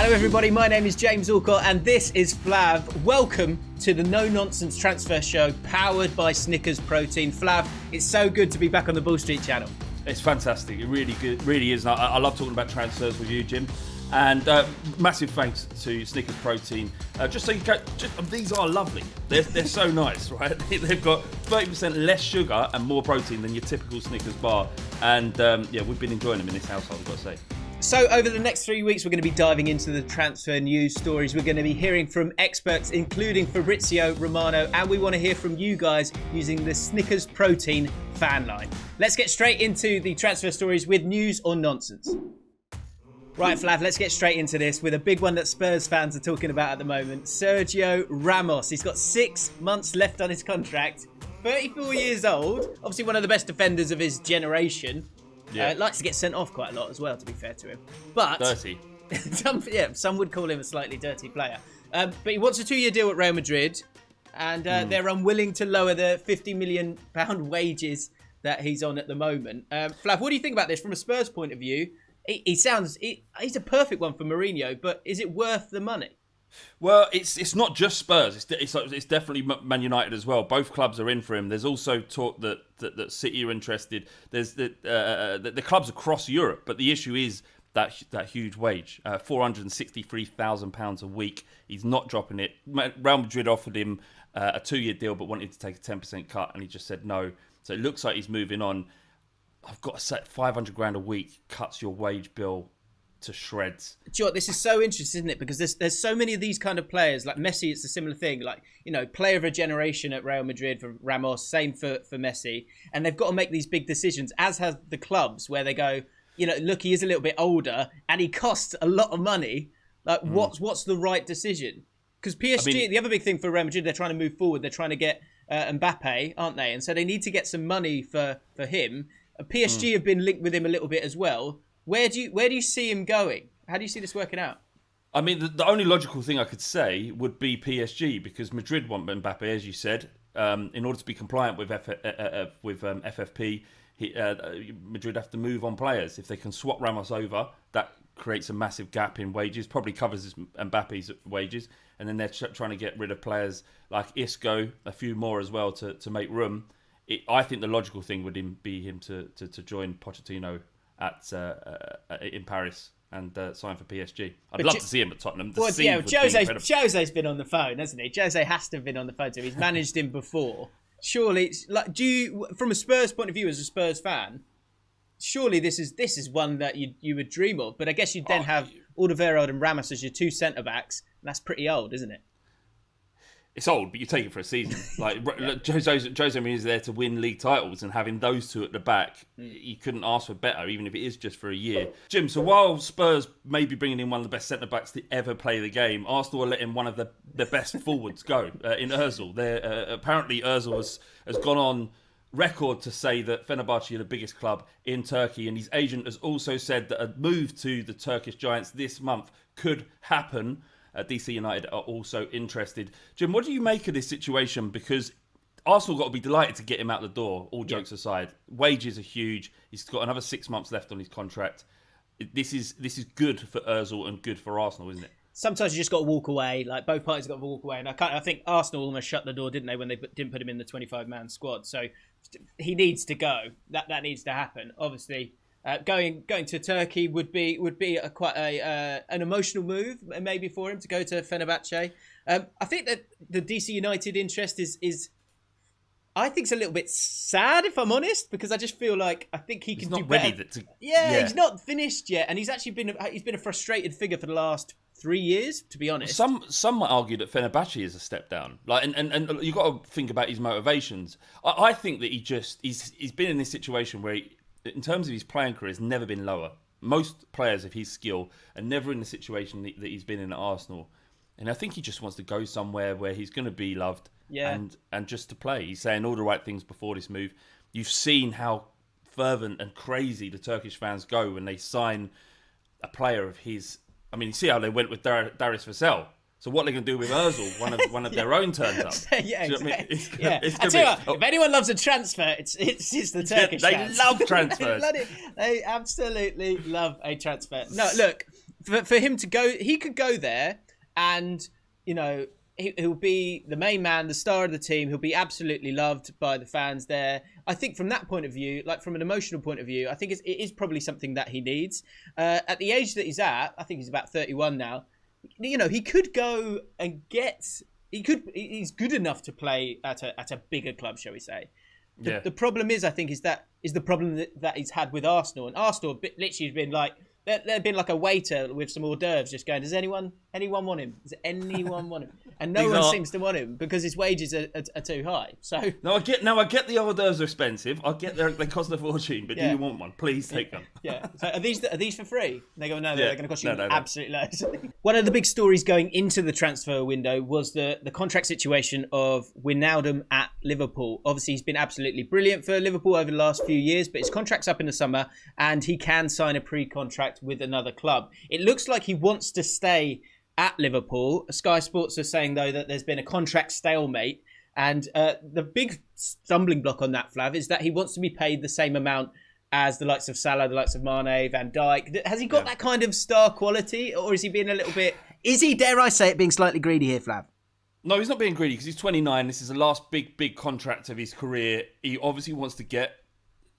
Hello everybody, my name is James Alcott and this is Flav. Welcome to the No Nonsense Transfer Show powered by Snickers Protein. Flav, it's so good to be back on the Ball Street channel. It's fantastic, it really good, really is. I love talking about transfers with you, Jim. And massive thanks to Snickers Protein. Just so you go, these are lovely. They're so nice, right? They've got 30% less sugar and more protein than your typical Snickers bar. And we've been enjoying them in this household, I've got to say. So over the next 3 weeks, we're going to be diving into the transfer news stories. We're going to be hearing from experts, including Fabrizio Romano, and we want to hear from you guys using the Snickers Protein Fanline. Let's get straight into the transfer stories with news or nonsense. Right, Flav, let's get straight into this with a big one that Spurs fans are talking about at the moment. Sergio Ramos. He's got 6 months left on his contract. 34 years old. Obviously one of the best defenders of his generation. Yeah. Likes to get sent off quite a lot as well, to be fair to him. But dirty. some would call him a slightly dirty player. But he wants a 2-year deal at Real Madrid. And they're unwilling to lower the £50 million wages that he's on at the moment. Flav, what do you think about this from a Spurs point of view? He's a perfect one for Mourinho, but is it worth the money? Well, it's not just Spurs. It's definitely Man United as well. Both clubs are in for him. There's also talk that City are interested. There's the clubs across Europe, but the issue is that huge wage, £463,000 a week. He's not dropping it. Real Madrid offered him a 2-year deal, but wanted to take a 10% cut, and he just said no. So it looks like he's moving on. I've got to say, 500 grand a week cuts your wage bill to shreds. Do you know what, this is so interesting, isn't it? Because there's so many of these kind of players. Like Messi, it's a similar thing. Like, you know, player of a generation at Real Madrid for Ramos, same for Messi. And they've got to make these big decisions, as have the clubs, where they go, you know, look, he is a little bit older and he costs a lot of money. Like, what's the right decision? Because PSG, the other big thing for Real Madrid, they're trying to move forward. They're trying to get Mbappe, aren't they? And so they need to get some money for him. PSG have been linked with him a little bit as well. Where do you see him going? How do you see this working out? I mean, the only logical thing I could say would be PSG, because Madrid want Mbappe, as you said, in order to be compliant with FFP. Madrid have to move on players. If they can swap Ramos over, that creates a massive gap in wages, probably covers Mbappe's wages, and then they're trying to get rid of players like Isco, a few more as well to make room. I think the logical thing would be him to join Pochettino in Paris and sign for PSG. I'd love to see him at Tottenham. Jose's been on the phone, hasn't he? Jose has to have been on the phone to him. He's managed him before. Surely, from a Spurs point of view, as a Spurs fan, surely this is one that you would dream of. But I guess you'd then have Alderweireld and Ramos as your 2 centre backs, and that's pretty old, isn't it? It's old, but you take it for a season. Like Jose Mourinho is there to win league titles, and having those two at the back, you couldn't ask for better, even if it is just for a year. Jim, so while Spurs may be bringing in one of the best centre backs to ever play the game, Arsenal are letting one of the best forwards go in Ozil. Apparently, Ozil has gone on record to say that Fenerbahce are the biggest club in Turkey, and his agent has also said that a move to the Turkish Giants this month could happen. DC United are also interested. Jim, what do you make of this situation? Because Arsenal got to be delighted to get him out the door, all jokes aside. Wages are huge. He's got another 6 months left on his contract. This is good for Ozil and good for Arsenal, isn't it? Sometimes you just got to walk away. Like, both parties got to walk away. And I think Arsenal almost shut the door, didn't they, when they didn't put him in the 25-man squad. So he needs to go. That needs to happen. Obviously, going to Turkey would be quite an emotional move maybe for him to go to Fenerbahce. I think that the DC United interest is I think it's a little bit sad, if I'm honest, because I just feel like I think he can do better. He's not finished yet, and he's been a frustrated figure for the last 3 years, to be honest. Some might argue that Fenerbahce is a step down. Like, and you've got to think about his motivations. I think that he's been in this situation where in terms of his playing career, has never been lower. Most players of his skill are never in the situation that he's been in at Arsenal. And I think he just wants to go somewhere where he's going to be loved and just to play. He's saying all the right things before this move. You've seen how fervent and crazy the Turkish fans go when they sign a player of his. I mean, you see how they went with Darius Vassell. So what are they going to do with Ozil? One of their own turns up. Yeah, exactly. I tell you what, if anyone loves a transfer, it's the Turkish fans. They love transfers. They absolutely love a transfer. No, look, for him to go, he could go there and, you know, he'll be the main man, the star of the team. He'll be absolutely loved by the fans there. I think from that point of view, like from an emotional point of view, I think it is probably something that he needs. At the age that he's at, I think he's about 31 now, you know, he could go and he's good enough to play at a bigger club, shall we say. The problem is, I think, is the problem that he's had with Arsenal. And Arsenal literally has been like, they've been like a waiter with some hors d'oeuvres just going, does anyone want him? Does anyone want him? And no one seems to want him because his wages are too high. So I get the hors d'oeuvres are expensive. I get they cost a fortune, but do you want one? Please take them. Yeah. So are these for free? And they go, no, they're going to cost you absolute loads. One of the big stories going into the transfer window was the contract situation of Wijnaldum at Liverpool. Obviously, he's been absolutely brilliant for Liverpool over the last few years, but his contract's up in the summer and he can sign a pre-contract with another club. It looks like he wants to stay at Liverpool. Sky Sports are saying, though, that there's been a contract stalemate. And the big stumbling block on that, Flav, is that he wants to be paid the same amount as the likes of Salah, the likes of Mane, Van Dijk. Has he got that kind of star quality? Or is he being a little bit... Is he, dare I say it, being slightly greedy here, Flav? No, he's not being greedy because he's 29. This is the last big contract of his career. He obviously wants to get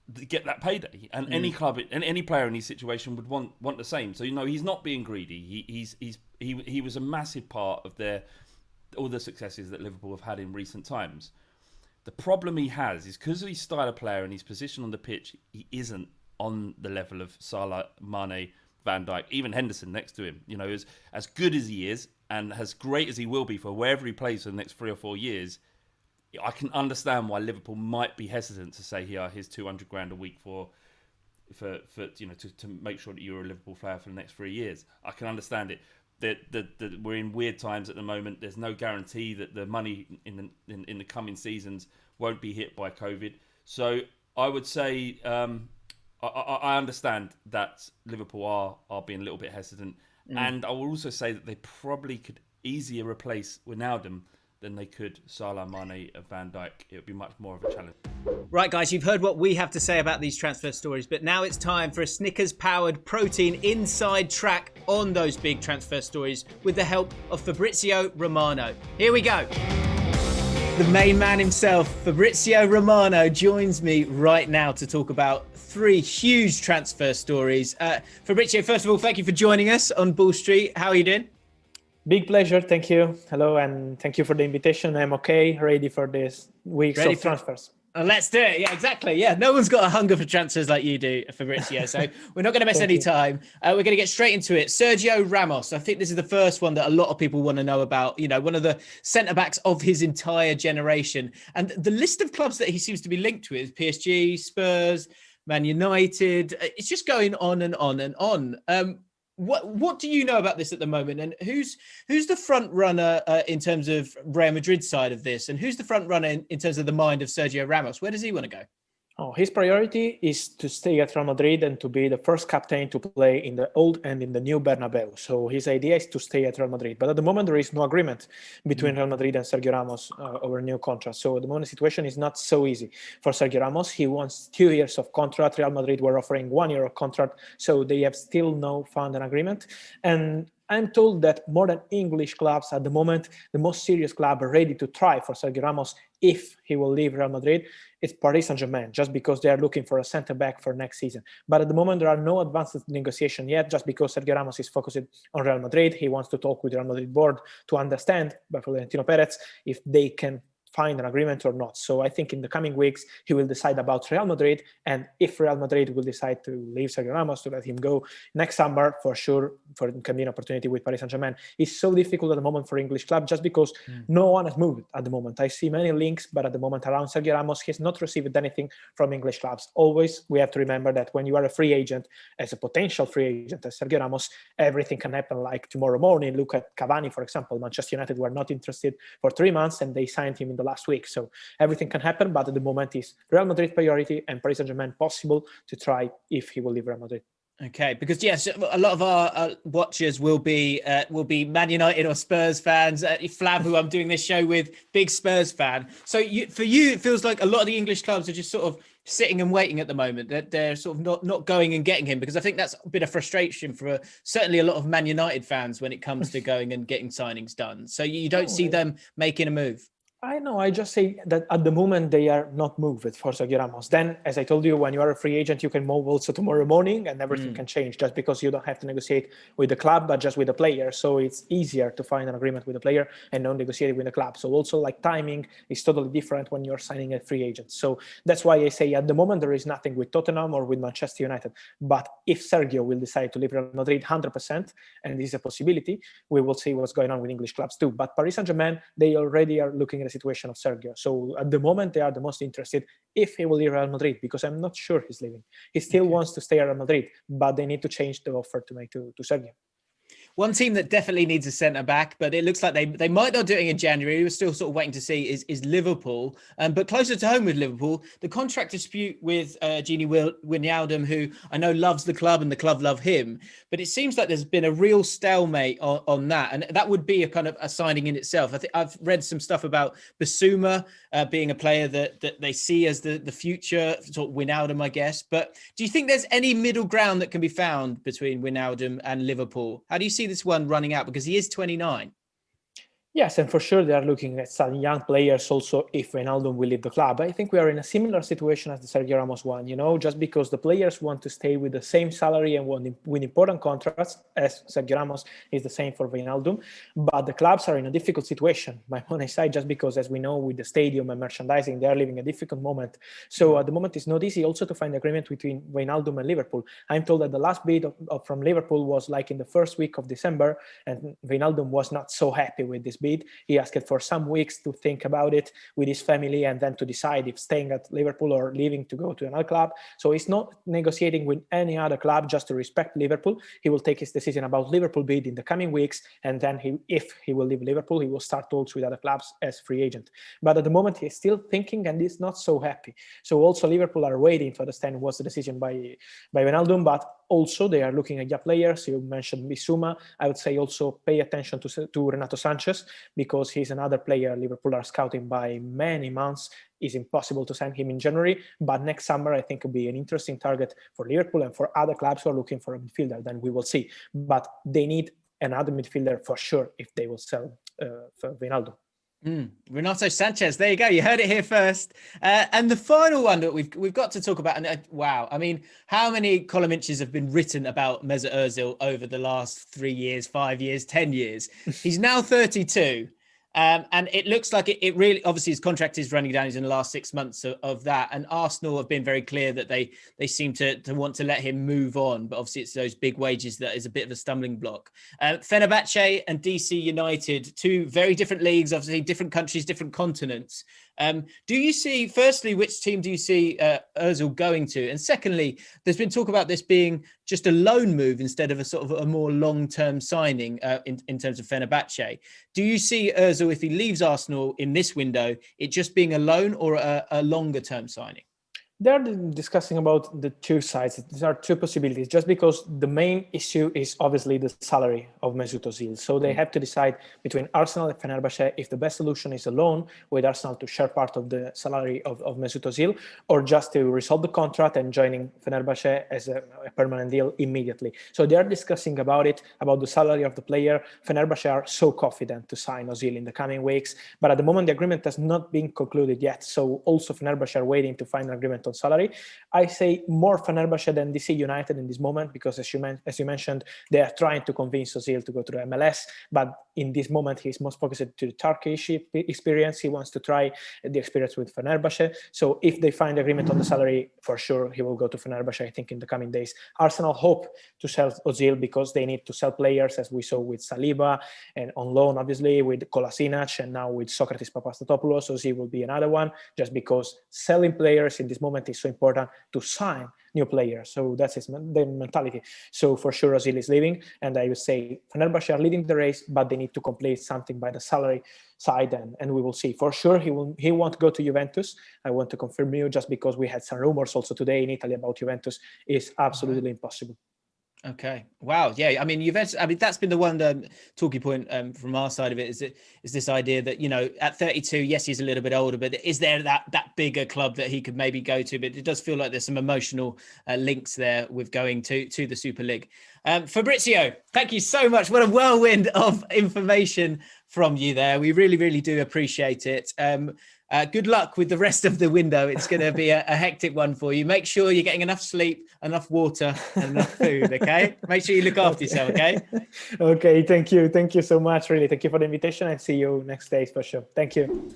that payday, and any club and any player in his situation would want the same. So, you know, he's not being greedy. He was a massive part of all the successes that Liverpool have had in recent times. The problem he has is because of his style of player and his position on the pitch, he isn't on the level of Salah, Mane, Van Dijk, even Henderson next to him. You know, as good as he is and as great as he will be for wherever he plays for the next 3 or 4 years, I can understand why Liverpool might be hesitant to say, here, here's 200 grand a week for you know, to make sure that you're a Liverpool player for the next 3 years. I can understand it. That we're in weird times at the moment. There's no guarantee that the money in the coming seasons won't be hit by COVID. So I would say I understand that Liverpool are being a little bit hesitant, and I will also say that they probably could easier replace Wijnaldum than they could Salah, Mane and Van Dijk. It would be much more of a challenge. Right, guys, you've heard what we have to say about these transfer stories, but now it's time for a Snickers-powered protein inside track on those big transfer stories with the help of Fabrizio Romano. Here we go. The main man himself, Fabrizio Romano, joins me right now to talk about 3 huge transfer stories. Fabrizio, first of all, thank you for joining us on Bull Street. How are you doing? Big pleasure. Thank you. Hello, and thank you for the invitation. I'm okay, ready for this week's of transfers. Let's do it. Yeah, exactly. Yeah, no one's got a hunger for transfers like you do, Fabrizio. So we're not going to miss any time. We're going to get straight into it. Sergio Ramos. I think this is the first one that a lot of people want to know about. You know, one of the centre-backs of his entire generation. And the list of clubs that he seems to be linked with, PSG, Spurs, Man United, it's just going on and on and on. What do you know about this at the moment, and who's the front runner in terms of Real Madrid's side of this, and who's the front runner in terms of the mind of Sergio Ramos? Where does he want to go? Oh, his priority is to stay at Real Madrid and to be the first captain to play in the old and in the new Bernabeu. So his idea is to stay at Real Madrid. But at the moment, there is no agreement between Real Madrid and Sergio Ramos over a new contract. So at the moment, the situation is not so easy for Sergio Ramos. He wants 2 years of contract. Real Madrid were offering 1 year of contract. So they have still not found an agreement. And I'm told that more than English clubs at the moment, the most serious club ready to try for Sergio Ramos if he will leave Real Madrid, it's Paris Saint-Germain, just because they are looking for a centre-back for next season. But at the moment, there are no advanced negotiation yet, just because Sergio Ramos is focused on Real Madrid. He wants to talk with the Real Madrid board to understand, by Florentino Perez, if they can find an agreement or not. So I think in the coming weeks, he will decide about Real Madrid. And if Real Madrid will decide to leave Sergio Ramos, to let him go next summer, for sure, it can be an opportunity with Paris Saint-Germain. It's so difficult at the moment for English club, just because no one has moved at the moment. I see many links, but at the moment around Sergio Ramos, he has not received anything from English clubs. Always, we have to remember that when you are a free agent, as a potential free agent, as Sergio Ramos, everything can happen like tomorrow morning. Look at Cavani, for example. Manchester United were not interested for 3 months and they signed him in the last week. So everything can happen, but at the moment is Real Madrid priority and Paris Saint-Germain possible to try if he will leave Real Madrid. Okay, because yes, a lot of our watchers will be Man United or Spurs fans. Flav, who I'm doing this show with, big Spurs fan. So for you, it feels like a lot of the English clubs are just sort of sitting and waiting at the moment, that they're sort of not going and getting him? Because I think that's a bit of frustration for certainly a lot of Man United fans when it comes to going and getting signings done. So you don't see them making a move. I know. I just say that at the moment they are not moved for Sergio Ramos. Then, as I told you, when you are a free agent, you can move also tomorrow morning, and everything can change just because you don't have to negotiate with the club, but just with the player. So it's easier to find an agreement with the player and not negotiate with the club. So also, like, timing is totally different when you're signing a free agent. So that's why I say at the moment there is nothing with Tottenham or with Manchester United. But if Sergio will decide to leave Real Madrid 100%, and this is a possibility, we will see what's going on with English clubs too. But Paris Saint-Germain, they already are looking at situation of Sergio. So at the moment, they are the most interested if he will leave Real Madrid, because I'm not sure he's leaving. He still wants to stay at Real Madrid, but they need to change the offer to make to Sergio. One team that definitely needs a centre-back, but it looks like they might not do it in January. We're still sort of waiting to see is Liverpool. But closer to home with Liverpool, the contract dispute with Gini Wijnaldum, who I know loves the club and the club love him. But it seems like there's been a real stalemate on that. And that would be a kind of a signing in itself. I think I've read some stuff about Basuma being a player that they see as the future, sort of Wijnaldum, I guess. But do you think there's any middle ground that can be found between Wijnaldum and Liverpool? How do you see this one running out, because he is 29? Yes, and for sure they are looking at some young players also if Wijnaldum will leave the club. I think we are in a similar situation as the Sergio Ramos one, just because the players want to stay with the same salary and want win important contracts, as Sergio Ramos is the same for Wijnaldum, but the clubs are in a difficult situation, my own side, just because, as we know, with the stadium and merchandising, they are living a difficult moment. So at the moment, it's not easy also to find agreement between Wijnaldum and Liverpool. I'm told that the last bid from Liverpool was like in the first week of December, and Wijnaldum was not so happy with this bid. He asked for some weeks to think about it with his family and then to decide if staying at Liverpool or leaving to go to another club. So he's not negotiating with any other club just to respect Liverpool. He will take his decision about Liverpool bid in the coming weeks, and then if he will leave Liverpool, he will start talks with other clubs as free agent. But at the moment, he's still thinking and he's not so happy. So also Liverpool are waiting to understand what's the decision by Wijnaldum, but also they are looking at young players. You mentioned Bissouma. I would say also pay attention to Renato Sanchez, because he's another player Liverpool are scouting by many months. It's impossible to sign him in January, but next summer I think will be an interesting target for Liverpool and for other clubs who are looking for a midfielder. Then we will see. But they need another midfielder for sure if they will sell for Wijnaldum. Renato Sanchez, there you go. You heard it here first. And the final one that we've got to talk about, and wow, I mean, how many column inches have been written about Mesut Ozil over the last 3 years, 5 years, 10 years? He's now 32. And it looks like it really, obviously his contract is running down. He's in the last 6 months of that. And Arsenal have been very clear that they seem to want to let him move on. But obviously it's those big wages that is a bit of a stumbling block. Fenerbahce and DC United, two very different leagues, obviously different countries, different continents. Do you see, firstly, which team do you see Ozil going to? And secondly, there's been talk about this being just a loan move instead of a sort of a more long-term signing in terms of Fenerbahce. Do you see Ozil, if he leaves Arsenal in this window, it just being a loan or a longer-term signing? They're discussing about the two sides. There are two possibilities, just because the main issue is obviously the salary of Mesut Ozil. So they have to decide between Arsenal and Fenerbahce if the best solution is a loan with Arsenal to share part of the salary of Mesut Ozil, or just to resolve the contract and joining Fenerbahce as a permanent deal immediately. So they are discussing about it, about the salary of the player. Fenerbahce are so confident to sign Ozil in the coming weeks, but at the moment the agreement has not been concluded yet. So also Fenerbahce are waiting to find an agreement on salary. I say more Fenerbahce than DC United in this moment, because as you mentioned, they are trying to convince Ozil to go to the MLS, but in this moment he's most focused to the Turkish experience. He wants to try the experience with Fenerbahce. So if they find agreement on the salary, for sure he will go to Fenerbahce, I think, in the coming days. Arsenal hope to sell Ozil because they need to sell players, as we saw with Saliba, and on loan obviously with Kolasinac, and now with Socrates Papastotopoulos. Ozil will be another one, just because selling players in this moment is so important to sign new players. So that's the mentality. So for sure Ozil is leaving, and I would say Fenerbahce are leading the race, but they need to complete something by the salary side, and we will see. For sure he won't go to Juventus. I want to confirm you, just because we had some rumors also today in Italy about Juventus. Is absolutely impossible. Okay. Wow. Yeah. I mean, that's been the one talking point from our side of it is this idea that, at 32, yes, he's a little bit older, but is there that bigger club that he could maybe go to? But it does feel like there's some emotional links there with going to the Super League. Fabrizio, thank you so much. What a whirlwind of information from you there. We really, really do appreciate it. Good luck with the rest of the window. It's going to be a hectic one for you. Make sure you're getting enough sleep, enough water, and enough food, okay? Make sure you look after yourself, okay? Okay, thank you. Thank you so much, really. Thank you for the invitation, and see you next day for sure. Thank you.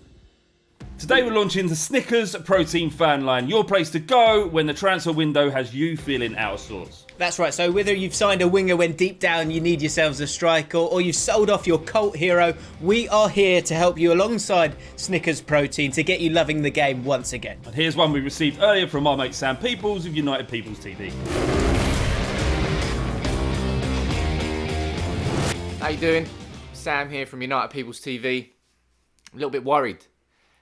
Today we're launching the Snickers Protein Fanline, your place to go when the transfer window has you feeling out of sorts. That's right. So whether you've signed a winger when deep down you need yourselves a striker, or you've sold off your cult hero, we are here to help you alongside Snickers Protein to get you loving the game once again. And here's one we received earlier from our mate Sam Peoples of United People's TV. How you doing? Sam here from United People's TV. A little bit worried.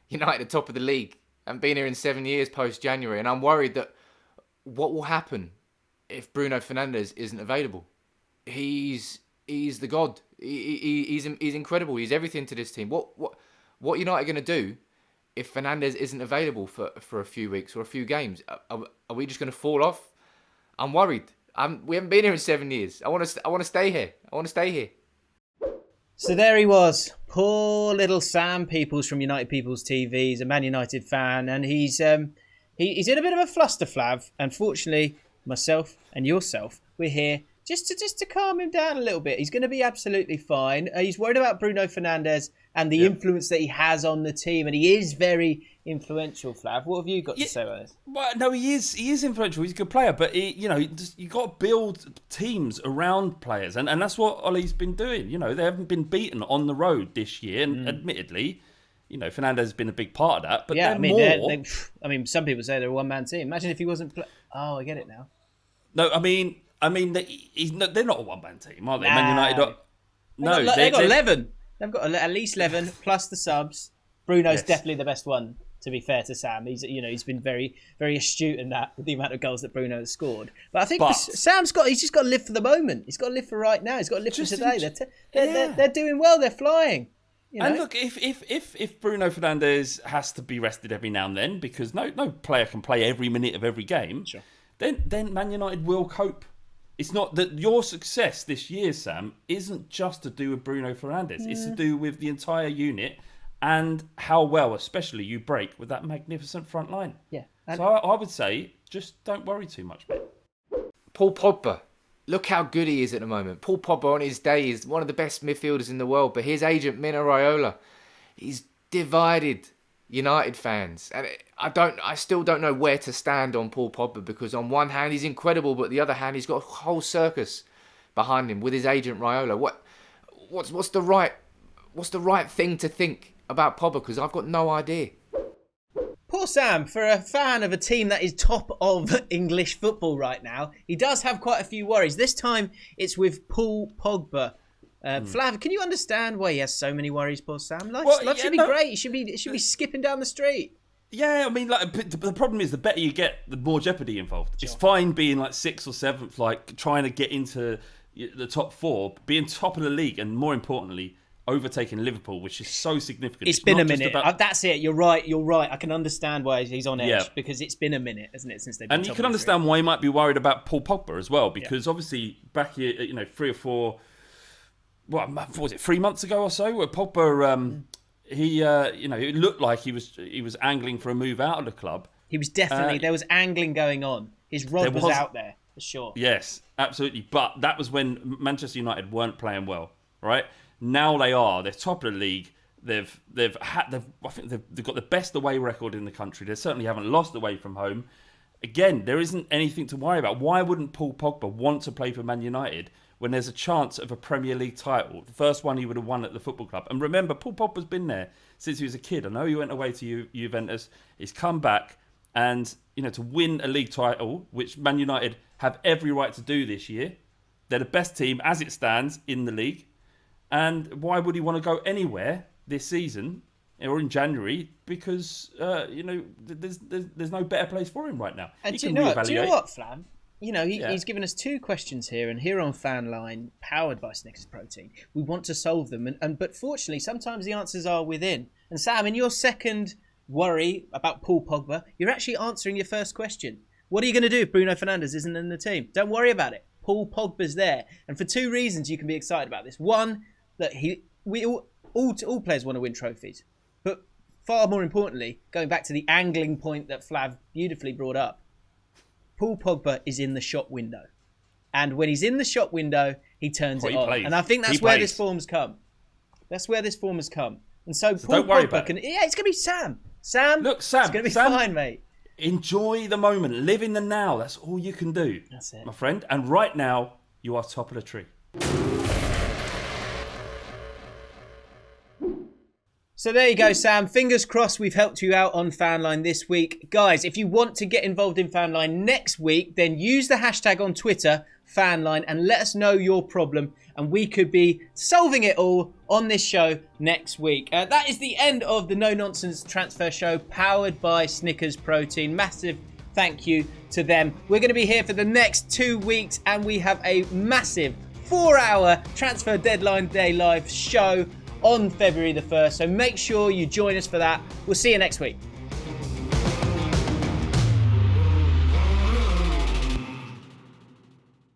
United at the top of the league. Haven't been here in 7 years post-January, and I'm worried that what will happen if Bruno Fernandes isn't available. He's the god. He's incredible. He's everything to this team. What United going to do if Fernandes isn't available for a few weeks or a few games? Are we just going to fall off? I'm worried. We haven't been here in 7 years. I want to stay here. I want to stay here. So there he was, poor little Sam Peoples from United People's TV. He's a Man United fan, and he's in a bit of a fluster, Flav. Unfortunately, myself and yourself, we're here just to calm him down a little bit. He's going to be absolutely fine. He's worried about Bruno Fernandes and the influence that he has on the team, and he is very influential. Flav, what have you got to say about this? Well, no, he is influential. He's a good player, but you got to build teams around players, and that's what Ollie's been doing. They haven't been beaten on the road this year, and admittedly, Fernandes has been a big part of that. But yeah, some people say they're a one-man team. Imagine if he wasn't. I get it now. No, I mean, they're not a one-man team, are they? Man United. They've got 11. They've got at least 11 plus the subs. Bruno's definitely the best one. To be fair to Sam, he's been very, very astute in that with the amount of goals that Bruno has scored. But I think he's just got to live for the moment. He's got to live for right now. He's got to live for today. They're doing well. They're flying. And look, if Bruno Fernandes has to be rested every now and then because no player can play every minute of every game, sure. then Man United will cope. It's not that your success this year, Sam, isn't just to do with Bruno Fernandes. It's to do with the entire unit and how well, especially, you break with that magnificent front line. Yeah. So I would say, just don't worry too much, mate. Paul Pogba. Look how good he is at the moment. Paul Pogba on his day is one of the best midfielders in the world, but his agent, Mino Raiola, he's divided United fans. And I still don't know where to stand on Paul Pogba, because on one hand he's incredible, but the other hand he's got a whole circus behind him with his agent Raiola. What's the right thing to think about Pogba? Because I've got no idea. Poor Sam, for a fan of a team that is top of English football right now, he does have quite a few worries. This time it's with Paul Pogba. Flav, can you understand why he has so many worries, poor Sam? Life should be great. He should be skipping down the street. Yeah, I mean, the problem is the better you get, the more jeopardy involved. Sure. It's fine being like 6th or 7th, trying to get into the top 4, being top of the league, and more importantly, overtaking Liverpool, which is so significant. It's been a minute. That's it. You're right. I can understand why he's on edge, because it's been a minute, hasn't it, since they've been. And you can understand why he might be worried about Paul Pogba as well, because obviously back here, 3 or 4. What was it? 3 months ago or so, where Pogba, it looked like he was angling for a move out of the club. He was definitely there was angling going on. His rod was out there for sure. Yes, absolutely. But that was when Manchester United weren't playing well, right? Now they are. They're top of the league. I think they've got the best away record in the country. They certainly haven't lost away from home. Again, there isn't anything to worry about. Why wouldn't Paul Pogba want to play for Man United when there's a chance of a Premier League title? The first one he would have won at the football club. And remember, Paul Pogba's been there since he was a kid. I know he went away to Juventus. He's come back, and to win a league title, which Man United have every right to do this year. They're the best team as it stands in the league. And why would he want to go anywhere this season or in January? Because there's no better place for him right now. And do you know what, Flav? He's given us 2 questions here, and here on Fanline, powered by Snickers Protein, we want to solve them. But fortunately, sometimes the answers are within. And Sam, in your second worry about Paul Pogba, you're actually answering your first question. What are you going to do if Bruno Fernandes isn't in the team? Don't worry about it. Paul Pogba's there. And for 2 reasons you can be excited about this. One, that all players want to win trophies. But far more importantly, going back to the angling point that Flav beautifully brought up, Paul Pogba is in the shop window. And when he's in the shop window, he turns it on. And I think that's where this form's come. That's where this form has come. And so Paul Pogba can... Yeah, it's going to be Sam. Look, Sam. It's going to be fine, mate. Enjoy the moment. Live in the now. That's all you can do. That's it. My friend. And right now, you are top of the tree. So there you go, Sam. Fingers crossed we've helped you out on Fanline this week. Guys, if you want to get involved in Fanline next week, then use the hashtag on Twitter, Fanline, and let us know your problem. And we could be solving it all on this show next week. That is the end of the No Nonsense Transfer Show, powered by Snickers Protein. Massive thank you to them. We're going to be here for the next 2 weeks, and we have a massive 4-hour transfer deadline day live show on February the 1st. So make sure you join us for that. We'll see you next week.